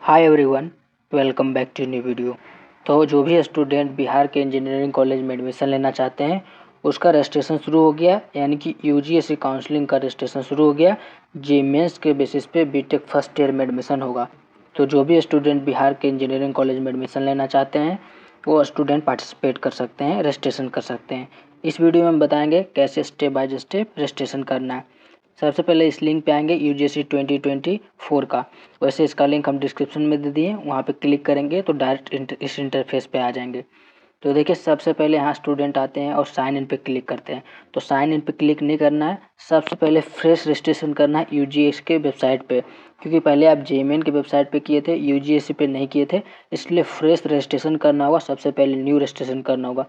Hi everyone, welcome back to new video. तो जो भी स्टूडेंट बिहार के इंजीनियरिंग कॉलेज में एडमिशन लेना चाहते हैं उसका रजिस्ट्रेशन शुरू हो गया, यानी कि यूजीसी काउंसलिंग का रजिस्ट्रेशन शुरू हो गया। जे मेंस के बेसिस पे बीटेक फर्स्ट ईयर में एडमिशन होगा। तो जो भी स्टूडेंट बिहार के इंजीनियरिंग कॉलेज में एडमिशन लेना चाहते हैं वो स्टूडेंट पार्टिसिपेट कर सकते हैं, रजिस्ट्रेशन कर सकते हैं। इस वीडियो में हम बताएंगे कैसे स्टेप बाय स्टेप रजिस्ट्रेशन करना है। सबसे पहले इस लिंक पे आएंगे यूजीसी 2024 का। वैसे इसका लिंक हम डिस्क्रिप्शन में दे दिए, वहाँ पे क्लिक करेंगे तो डायरेक्ट इस इंटरफेस पे आ जाएंगे। तो देखिए सबसे पहले यहाँ स्टूडेंट आते हैं और साइन इन पे क्लिक करते हैं। तो साइन इन पे क्लिक नहीं करना है, सबसे पहले फ्रेश रजिस्ट्रेशन करना है यूजीएस के वेबसाइट पे, क्योंकि पहले आप जेईमेन के वेबसाइट पे किए थे, यूजीएससी पे नहीं किए थे, इसलिए फ्रेश रजिस्ट्रेशन करना होगा। सबसे पहले न्यू रजिस्ट्रेशन करना होगा।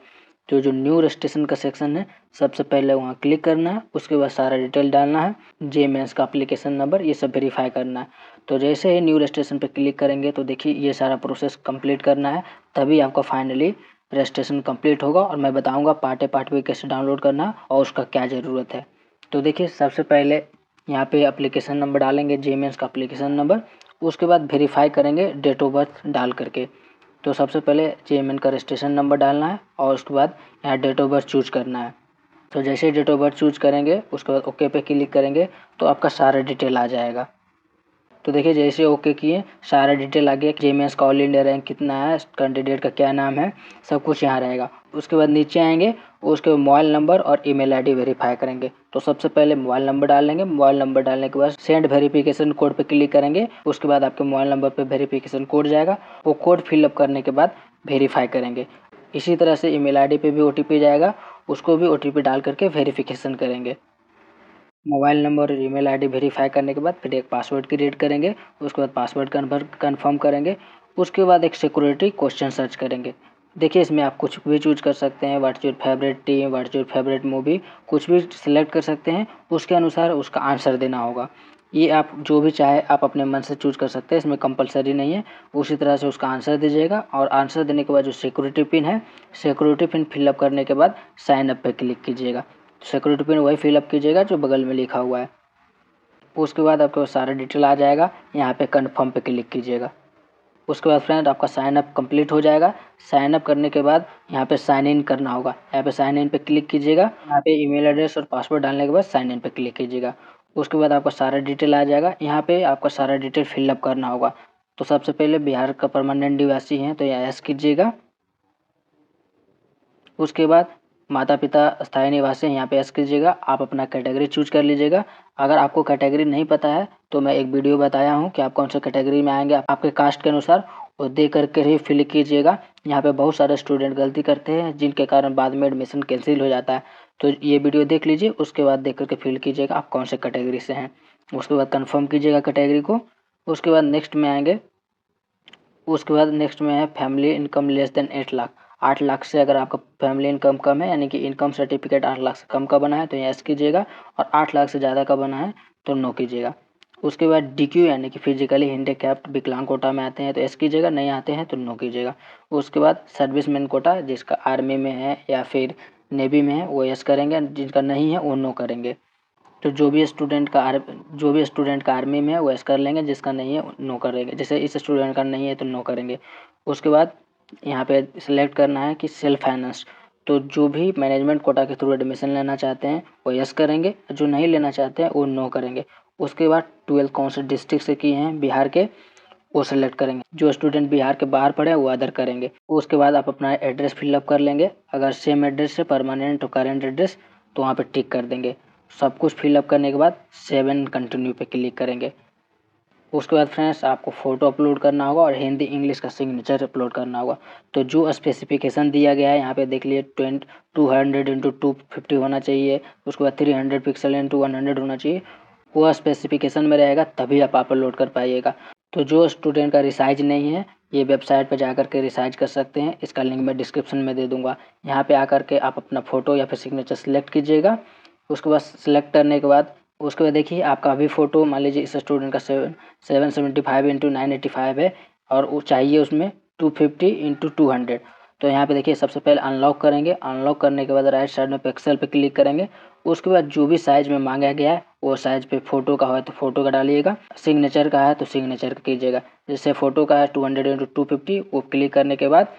तो जो न्यू रजिस्ट्रेशन का सेक्शन है सबसे पहले वहाँ क्लिक करना है, उसके बाद सारा डिटेल डालना है, जे मेंस का एप्लीकेशन नंबर, ये सब वेरीफाई करना है। तो जैसे ही न्यू रजिस्ट्रेशन पे क्लिक करेंगे तो देखिए ये सारा प्रोसेस कंप्लीट करना है, तभी आपका फाइनली रजिस्ट्रेशन कंप्लीट होगा। और मैं बताऊंगा पार्ट भी कैसे डाउनलोड करना है और उसका क्या ज़रूरत है। तो देखिए सबसे पहले यहाँ पे एप्लीकेशन नंबर डालेंगे, जे मेंस का एप्लीकेशन नंबर, उसके बाद वेरीफाई करेंगे डेट ऑफ बर्थ डाल करके। तो सबसे पहले जेएमएन का रजिस्ट्रेशन नंबर डालना है और उसके बाद यहाँ डेट ऑफ बर्थ चूज करना है। तो जैसे डेट ऑफ बर्थ चूज करेंगे उसके बाद ओके पे क्लिक करेंगे तो आपका सारा डिटेल आ जाएगा। तो देखिए जैसे ओके किए सारा डिटेल आ गया, जेमेंस का ऑल इंडिया रैंक कितना है, कैंडिडेट का क्या नाम है, सब कुछ यहाँ रहेगा। उसके बाद नीचे आएंगे, उसके मोबाइल नंबर और ईमेल आईडी वेरीफाई करेंगे। तो सबसे पहले मोबाइल नंबर डालेंगे, मोबाइल नंबर डालने के बाद सेंड वेरिफिकेशन कोड पे क्लिक करेंगे। उसके बाद आपके मोबाइल नंबर पे वेरिफिकेशन कोड जाएगा, वो कोड फिलअप करने के बाद वेरीफाई करेंगे। इसी तरह से ईमेल आईडी पे भी ओटीपी जाएगा, उसको भी ओटीपी डाल करके वेरिफिकेशन करेंगे। मोबाइल नंबर और ईमेल आईडी वेरीफाई करने के बाद फिर एक पासवर्ड क्रिएट करेंगे, उसके बाद पासवर्ड कन्फर्म करेंगे। उसके बाद एक सिक्योरिटी क्वेश्चन सर्च करेंगे। देखिए इसमें आप कुछ भी चूज कर सकते हैं, what's your favourite team, what's your favourite movie, कुछ भी सिलेक्ट कर सकते हैं। उसके अनुसार उसका आंसर देना होगा। ये आप जो भी चाहे आप अपने मन से चूज कर सकते हैं, इसमें कंपलसरी नहीं है। उसी तरह से उसका आंसर दीजिएगा और आंसर देने के बाद जो सिक्योरिटी पिन है, सिक्योरिटी पिन फिलअप करने के बाद साइन अप पे क्लिक कीजिएगा। सिक्योरिटी पिन वही फिलअप कीजिएगा जो बगल में लिखा हुआ है। उसके बाद आपको सारा डिटेल आ जाएगा, यहाँ पे कन्फर्म पे क्लिक कीजिएगा। उसके बाद फ्रेंड आपका साइन अप कंप्लीट हो जाएगा। साइन अप करने के बाद यहाँ पे साइन इन करना होगा, यहाँ पे साइन इन पे क्लिक कीजिएगा। यहाँ पे ईमेल एड्रेस और पासवर्ड डालने के बाद साइन इन पे क्लिक कीजिएगा। उसके बाद आपका सारा डिटेल आ जाएगा, यहाँ पे आपका सारा डिटेल फिलअप करना होगा। तो सबसे पहले बिहार का परमानेंट निवासी हैं तो यहाँ यस कीजिएगा। उसके बाद माता पिता स्थायी निवासी हैं, यहाँ पे यस कीजिएगा। आप अपना कैटेगरी चूज कर लीजिएगा। अगर आपको कैटेगरी नहीं पता है तो मैं एक वीडियो बताया हूँ कि आप कौन सा कैटेगरी में आएंगे, आपके कास्ट के अनुसार वो दे करके ही फिल कीजिएगा। यहाँ पे बहुत सारे स्टूडेंट गलती करते हैं जिनके कारण बाद में एडमिशन कैंसिल हो जाता है। तो ये वीडियो देख लीजिए, उसके बाद देख करके फिल कीजिएगा आप कौन से कैटेगरी से हैं। उसके बाद कन्फर्म कीजिएगा कैटेगरी को। उसके बाद नेक्स्ट में आएंगे, उसके बाद नेक्स्ट में है family income less than 8 lakh. 8 lakh से अगर आपका फैमिली इनकम कम है, यानी कि इनकम सर्टिफिकेट 8 लाख से कम का बना है तो यस कीजिएगा, और 8 लाख से ज़्यादा का बना है तो नो कीजिएगा। उसके बाद डीक्यू यानी कि फिजिकली हैंडीकैप्ड विकलांग कोटा में आते हैं तो एस कीजिएगा, नहीं आते हैं तो नो कीजिएगा। उसके बाद सर्विसमैन कोटा, जिसका आर्मी में है या फिर नेवी में है वो यस करेंगे, जिनका नहीं है वो नो करेंगे। तो जो भी स्टूडेंट का आर्मी में है वो एस कर लेंगे, जिसका नहीं है नो करेंगे। जैसे इस स्टूडेंट का नहीं है तो नो करेंगे। उसके बाद यहाँ पे सिलेक्ट करना है कि सेल्फ फाइनेंस। तो जो भी मैनेजमेंट कोटा के थ्रू एडमिशन लेना चाहते हैं वो यस करेंगे, जो नहीं लेना चाहते हैं वो नो करेंगे। उसके बाद 12th कौन से डिस्ट्रिक्ट से किए हैं बिहार के वो सिलेक्ट करेंगे। जो स्टूडेंट बिहार के बाहर पढ़े वो अदर करेंगे। उसके बाद आप अपना एड्रेस फिलअप कर लेंगे, अगर सेम एड्रेस है परमानेंट और करेंट एड्रेस तो वहाँ पे टिक कर देंगे। सब कुछ फिलअप करने के बाद 7 कंटिन्यू पे क्लिक करेंगे। उसके बाद फ्रेंड्स आपको फ़ोटो अपलोड करना होगा और हिंदी इंग्लिश का सिग्नेचर अपलोड करना होगा। तो जो स्पेसिफिकेशन दिया गया है यहाँ पे देख लिए 200x250 होना चाहिए। उसके बाद 300 पिक्सल x 100 होना चाहिए। वो स्पेसिफिकेशन में रहेगा तभी आप अपलोड कर पाइएगा। तो जो स्टूडेंट का रिसाइज नहीं है ये वेबसाइट पर जाकर के रिसाइज कर सकते हैं, इसका लिंक मैं डिस्क्रिप्शन में दे दूँगा। यहाँ पे आकर के आप अपना फ़ोटो या फिर सिग्नेचर सेलेक्ट कीजिएगा। उसके बाद सेलेक्ट करने के बाद उसके बाद देखिए आपका अभी फ़ोटो मान लीजिए इस स्टूडेंट का 775x985 है और वो चाहिए उसमें 250x200। तो यहाँ पे देखिए सबसे पहले अनलॉक करेंगे। अनलॉक करने के बाद राइट साइड में पिक्सल पे क्लिक करेंगे। उसके बाद जो भी साइज़ में मांगा गया है वो साइज पे फ़ोटो का है तो फ़ोटो का डालिएगा, सिग्नेचर का है तो सिग्नेचर कीजिएगा। जैसे फ़ोटो का है 200x250, वो क्लिक करने के बाद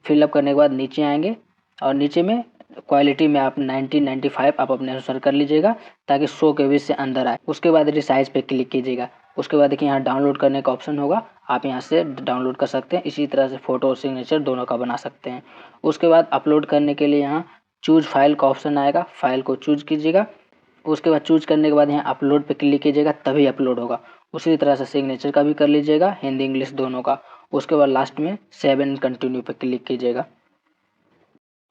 फिलअप करने के बाद नीचे आएंगे और नीचे में क्वालिटी में आप 1995 आप अपने अनुसार कर लीजिएगा ताकि 100 KB से अंदर आए। उसके बाद रिसाइज पे क्लिक कीजिएगा। उसके बाद देखिए यहाँ डाउनलोड करने का ऑप्शन होगा, आप यहाँ से डाउनलोड कर सकते हैं। इसी तरह से फ़ोटो और सिग्नेचर दोनों का बना सकते हैं। उसके बाद अपलोड करने के लिए यहाँ चूज फाइल का ऑप्शन आएगा, फाइल को चूज कीजिएगा। उसके बाद चूज करने के बाद यहाँ अपलोड पे क्लिक कीजिएगा, तभी अपलोड होगा। उसी तरह से सिग्नेचर का भी कर लीजिएगा, हिंदी इंग्लिश दोनों का। उसके बाद लास्ट में सेव एंड कंटिन्यू पे क्लिक कीजिएगा।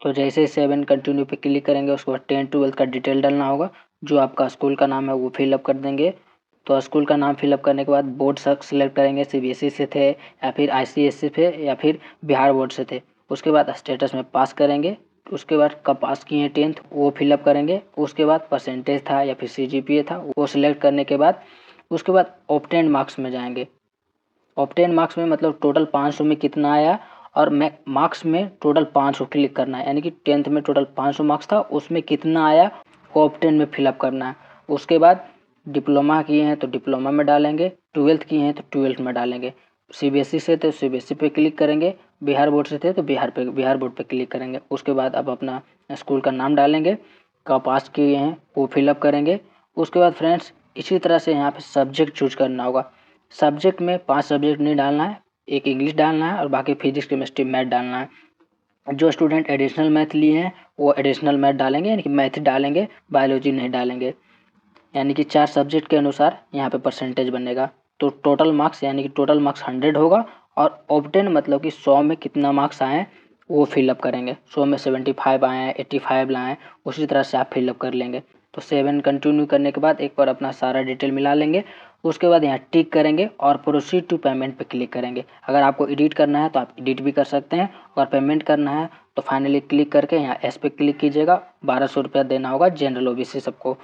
तो जैसे 7 कंटिन्यू पे क्लिक करेंगे उसके बाद 10-12 का डिटेल डालना होगा। जो आपका स्कूल का नाम है वो फिलअप कर देंगे। तो स्कूल का नाम फिलअप करने के बाद बोर्ड सेलेक्ट करेंगे, CBSE से थे या फिर ICSE थे या फिर बिहार बोर्ड से थे। उसके बाद स्टेटस में पास करेंगे। उसके बाद कब पास किए हैं 10th वो फिलअप करेंगे। उसके बाद परसेंटेज था या फिर CGPA था वो सिलेक्ट करने के बाद उसके बाद ऑब्टेन्ड मार्क्स में जाएंगे। ऑब्टेन मार्क्स में मतलब टोटल 500 में कितना आया और मार्क्स में टोटल 500 क्लिक करना है, यानी कि 10th में टोटल 500 मार्क्स था उसमें कितना आया वो ऑब्टेन में फिलअप करना है। उसके बाद डिप्लोमा किए हैं तो डिप्लोमा में डालेंगे, 12th किए हैं तो 12th में डालेंगे। CBSE से तो CBSE पे क्लिक करेंगे, बिहार बोर्ड से थे तो बिहार बोर्ड पे क्लिक करेंगे। उसके बाद अब अपना स्कूल का नाम डालेंगे, कब पास किए हैं वो फिलअप करेंगे। उसके बाद फ्रेंड्स इसी तरह से यहाँ पे सब्जेक्ट चूज करना होगा। सब्जेक्ट में 5 सब्जेक्ट नहीं डालना है, एक इंग्लिश डालना है और बाकी फिजिक्स केमिस्ट्री मैथ डालना है। जो स्टूडेंट एडिशनल मैथ लिए हैं वो एडिशनल मैथ डालेंगे, यानी कि मैथ डालेंगे, बायोलॉजी नहीं डालेंगे। यानी कि 4 सब्जेक्ट के अनुसार यहाँ पे परसेंटेज बनेगा। तो टोटल मार्क्स यानी कि टोटल मार्क्स 100 होगा और ऑब्टेन मतलब कि 100 में कितना मार्क्स आए वो फिलअप करेंगे। 100 में 75 आए हैं, 85 लाए हैं, उसी तरह से आप फिलअप कर लेंगे। तो 7 कंटिन्यू करने के बाद एक बार अपना सारा डिटेल मिला लेंगे। उसके बाद यहाँ टिक करेंगे और प्रोसीड टू पेमेंट पे क्लिक करेंगे। अगर आपको एडिट करना है तो आप एडिट भी कर सकते हैं, अगर पेमेंट करना है तो फाइनली क्लिक करके यहाँ एस पे क्लिक कीजिएगा। 1200 रुपया देना होगा जनरल OBC सबको।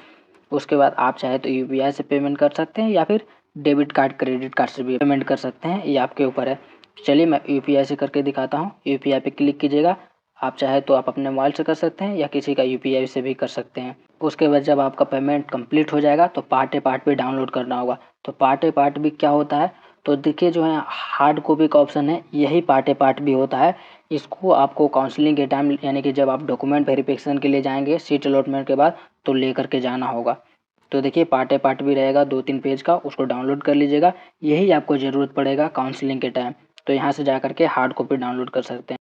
उसके बाद आप चाहे तो UPI से पेमेंट कर सकते हैं या फिर डेबिट कार्ड क्रेडिट कार्ड से भी पेमेंट कर सकते हैं, ये आपके ऊपर है। चलिए मैं UPI से करके दिखाता हूँ। UPI पे क्लिक कीजिएगा। आप चाहे तो आप अपने मोबाइल से कर सकते हैं या किसी का UPI से भी कर सकते हैं। उसके बाद जब आपका पेमेंट कंप्लीट हो जाएगा तो पार्ट ए पार्ट भी डाउनलोड करना होगा। तो पार्ट ए पार्ट भी क्या होता है, तो देखिए जो है हार्ड कॉपी का ऑप्शन है, यही पार्ट ए पार्ट भी होता है। इसको आपको काउंसलिंग के टाइम यानी कि जब आप डॉक्यूमेंट वेरिफिकेशन के लिए जाएंगे सीट अलॉटमेंट के बाद तो लेकर के जाना होगा। तो देखिए पार्ट ए पार्ट भी रहेगा 2-3 पेज का, उसको डाउनलोड कर लीजिएगा। यही आपको ज़रूरत पड़ेगा काउंसलिंग के टाइम। तो यहाँ से जा करके हार्ड कॉपी डाउनलोड कर सकते हैं।